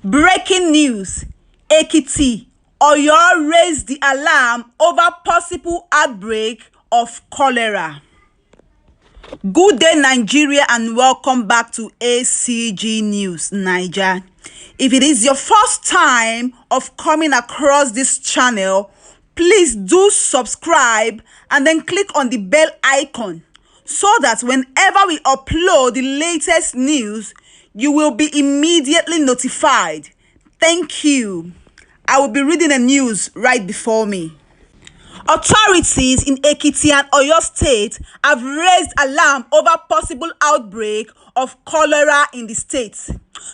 Breaking news: Ekiti, Oyo raised the alarm over possible outbreak of cholera. Good day, Nigeria, and welcome back to A.C.G News Niger. If it is your first time of coming across this channel, please do subscribe and then click on the bell icon so that whenever we upload the latest news, you will be immediately notified. Thank you. I will be reading the news right before me. Authorities in Ekiti and Oyo State have raised alarm over possible outbreak of cholera in the state.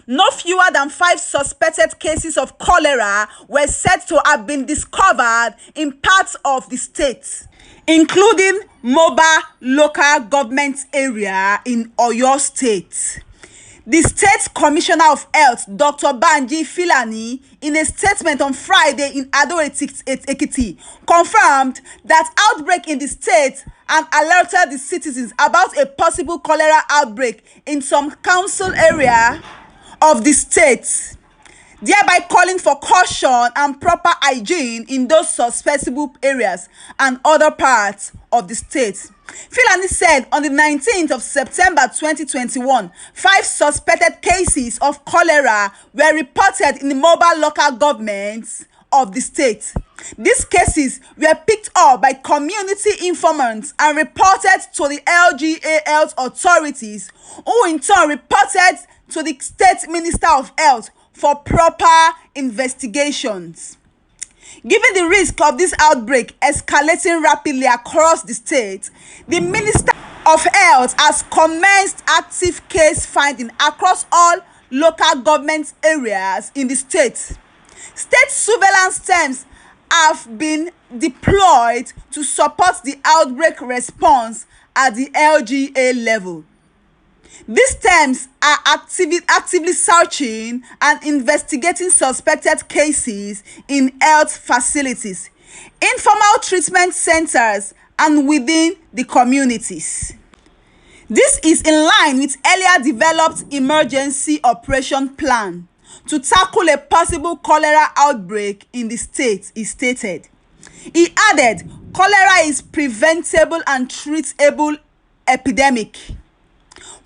No fewer than 5 suspected cases of cholera were said to have been discovered in parts of the state, including Moba local government area in Oyo State. The State Commissioner of Health, Dr. Banji Filani, in a statement on Friday in Oyo Ekiti, confirmed that outbreak in the state and alerted the citizens about a possible cholera outbreak in some council area of the state, thereby calling for caution and proper hygiene in those susceptible areas and other parts of the state. Filani said on the 19th of September 2021, 5 suspected cases of cholera were reported in the mobile local governments of the state. These cases were picked up by community informants and reported to the LGA health authorities, who in turn reported to the State Minister of Health for proper investigations. Given the risk of this outbreak escalating rapidly across the state, the Minister of Health has commenced active case finding across all local government areas in the state. State surveillance teams have been deployed to support the outbreak response at the LGA level. These teams are actively searching and investigating suspected cases in health facilities, informal treatment centers, and within the communities. This is in line with earlier developed emergency operation plan to tackle a possible cholera outbreak in the state, he stated. He added, cholera is preventable and treatable epidemic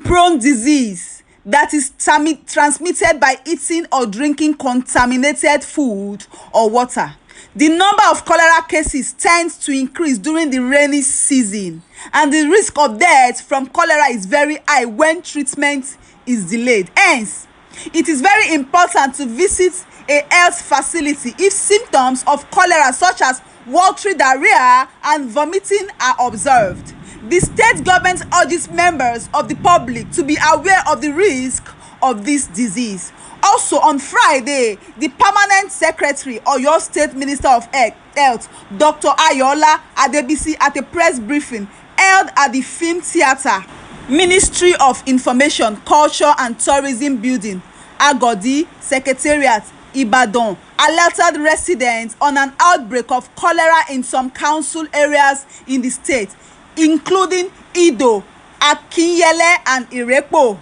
prone disease that is transmitted by eating or drinking contaminated food or water. The number of cholera cases tends to increase during the rainy season, and the risk of death from cholera is very high when treatment is delayed. Hence, it is very important to visit a health facility if symptoms of cholera such as watery diarrhea and vomiting are observed. The state government urges members of the public to be aware of the risk of this disease. Also on Friday, the permanent secretary, Oyo State Minister of Health, Dr. Ayola Adebisi, at a press briefing held at the Film Theatre, Ministry of Information, Culture and Tourism Building, Agodi, Secretariat, Ibadan, alerted residents on an outbreak of cholera in some council areas in the state, including Ido, Akinyele, and Irepo.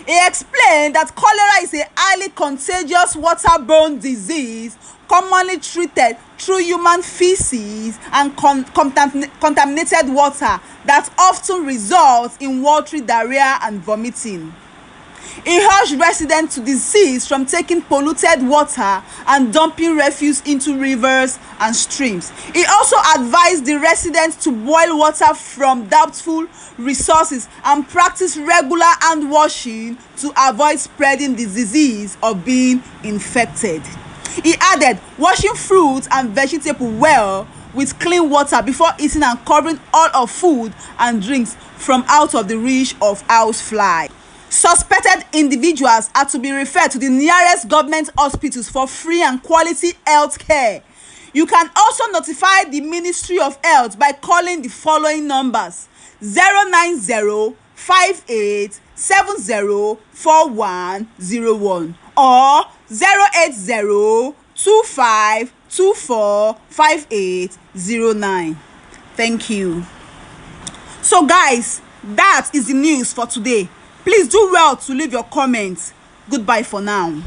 He explained that cholera is a highly contagious waterborne disease commonly treated through human feces and contaminated water that often results in watery diarrhea and vomiting. He urged residents to desist from taking polluted water and dumping refuse into rivers and streams. He also advised the residents to boil water from doubtful resources and practice regular hand washing to avoid spreading the disease or being infected. He added, washing fruits and vegetables well with clean water before eating and covering all of food and drinks from out of the reach of housefly. Suspected individuals are to be referred to the nearest government hospitals for free and quality health care. You can also notify the Ministry of Health by calling the following numbers: 09058704101 or 08025245809. Thank you. So guys, that is the news for today. Please do well to leave your comments. Goodbye for now.